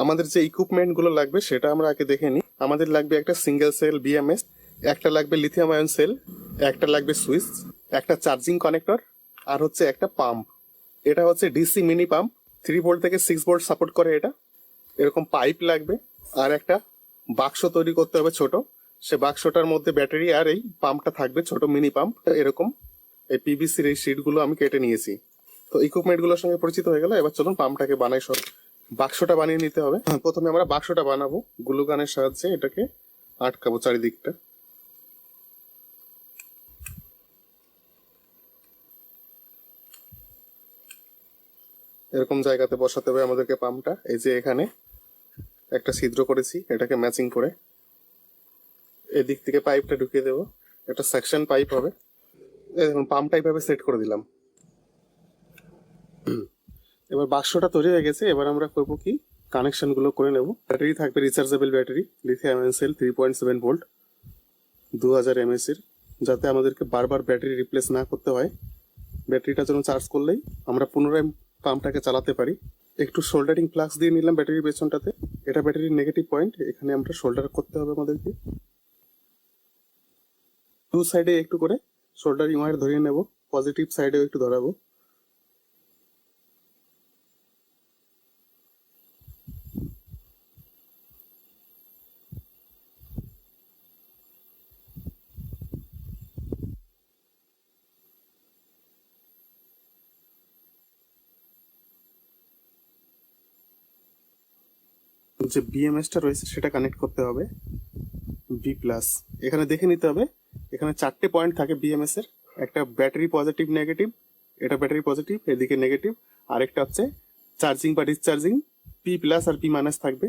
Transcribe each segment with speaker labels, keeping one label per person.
Speaker 1: আমাদের যে ইকুইপমেন্ট গুলো লাগবে সেটা আমরা আগে দেখে নিই। আমাদের লাগবে একটা সিঙ্গেল সেল বিএমএস, একটা লাগবে লিথিয়াম আয়ন সেল, একটা লাগবে সুইচ, একটা চার্জিং কানেক্টর, আর হচ্ছে একটা পাম্প। এটা হচ্ছে ডিসি মিনি পাম্প, 3 ভোল্ট থেকে 6 ভোল্ট সাপোর্ট করে এটা। এরকম পাইপ লাগবে, আর একটা বাক্স তৈরি করতে হবে ছোট। সে বাক্সটার মধ্যে ব্যাটারি আর এই পাম্পটা থাকবে, ছোট মিনি পাম্প এরকম। এই পিভিসির এই শিট গুলো আমি কেটে নিয়েছি। তো ইকুইপমেন্ট গুলোর সঙ্গে পরিচিত হয়ে গেল, এবার চলুন পাম্পটাকে বানাই। সব বাক্সটা বানিয়ে নিতে হবে। প্রথমে আমরা বাক্সটা বানাবো, গ্লু গানের সাহায্যে এটাকে আটকাবো চারিদিকটা। এরকম জায়গাতে বসাতে হবে আমাদেরকে পাম্পটা। এই যে এখানে একটা ছিদ্র করেছি, এটাকে ম্যাচিং করে এদিক থেকে পাইপটা ঢুকিয়ে দেবো। একটা সেকশন পাইপ হবে। দেখুন পাম্পটা এইভাবে সেট করে দিলাম। এবার বাক্সটা তৈরি হয়ে গেছে। এবার আমরা করবো কি, কানেকশন গুলো করে নেব। ব্যাটারি থাকবে rechargeable battery, lithium ion cell 3.7 volt, 2000 mAh এর, যাতে আমাদেরকে বারবার ব্যাটারি রিপ্লেস না করতে হয়। ব্যাটারিটা যেন চার্জ করলেই আমরা পুনরায় পাম্পটাকে চালাতে পারি। একটু সোল্ডারিং ফ্লাক্স দিয়ে নিলাম ব্যাটারির পেছনটাতে। এটা ব্যাটারির নেগেটিভ পয়েন্ট, এখানে আমরা সোল্ডার করতে হবে আমাদেরকে। 2 সাইডে একটু করে সোল্ডারিং ওয়্যার ধরিয়ে নেব, পজিটিভ সাইডেও একটু ধরাবো। যে বিএমএসটা রয়েছে সেটা কানেক্ট করতে হবে বি প্লাস। এখানে দেখে নিতে হবে, এখানে 4টে পয়েন্ট থাকে বিএমএস এর। একটা ব্যাটারি পজিটিভ নেগেটিভ, এটা ব্যাটারি পজিটিভ, এদিকে নেগেটিভ। আরেকটা হচ্ছে চার্জিং বা ডিসচার্জিং, পি প্লাস আর পি মাইনাস থাকবে।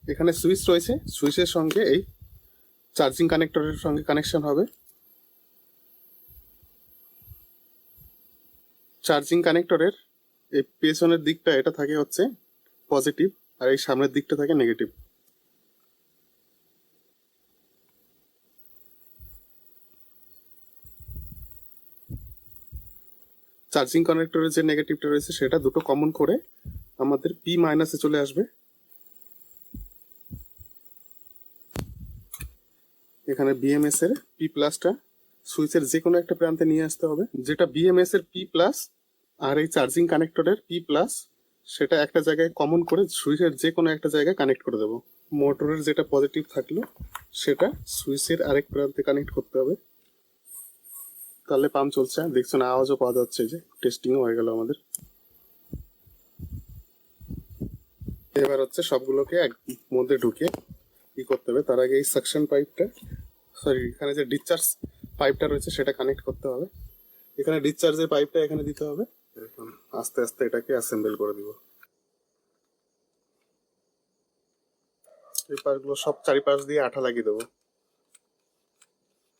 Speaker 1: এখানে সুইচ রয়েছে, সুইচের সঙ্গে এই চার্জিং কানেক্টরের সঙ্গে কানেকশন হবে। চার্জিং কানেক্টরের এই পেছনের দিকটা এটা থাকে হচ্ছে পজিটিভ, আর এই সামনের দিকটা থাকে নেগেটিভ। চার্জিং কানেক্টরের যে নেগেটিভটা রয়েছে সেটা দুটো কমন করে আমাদের পি মাইনাসে চলে আসবে। এখানে বিএমএস এর পি প্লাসটা সুইচের যে কোনো একটা প্রান্তে নিয়ে আসতে হবে। যেটা বিএমএস এর পি প্লাস আর এই চার্জিং কানেক্টরের পি প্লাস, সেটা একটা জায়গায় কমন করে সুইচের যে কোনো একটা জায়গায় কানেক্ট করে দেবো। মোটরের যেটা পজিটিভ থাকলো সেটা সুইচের আরেক প্রান্তে কানেক্ট করতে হবে, তাহলে পাম্প চলছে। দেখছেন আওয়াজও পাওয়া যাচ্ছে, যে টেস্টিংও হয়ে গেল আমাদের। এবার হচ্ছে সবগুলোকে এক মধ্যে ঢুকিয়ে কি করতে হবে, তার আগে এই সাকশন পাইপটা, সরি এখানে যে ডিসচার্জ পাইপটা রয়েছে সেটা কানেক্ট করতে হবে। এখানে ডিসচার্জের পাইপটা এখানে দিতে হবে। এখন আস্তে আস্তে এটাকে অ্যাসেম্বল করে দিব। এই পাইপগুলো সব চারিপাশ দিয়ে আঠা লাগিয়ে দেবো।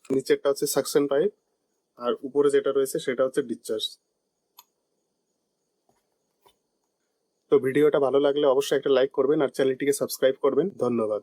Speaker 1: নিচেরটা হচ্ছে সাকশন পাইপ, আর উপরে যেটা রয়েছে সেটা হচ্ছে ডিসচার্জ। তো ভিডিওটা ভালো লাগলে অবশ্যই একটা লাইক করবেন আর চ্যানেলটিকে সাবস্ক্রাইব করবেন। ধন্যবাদ।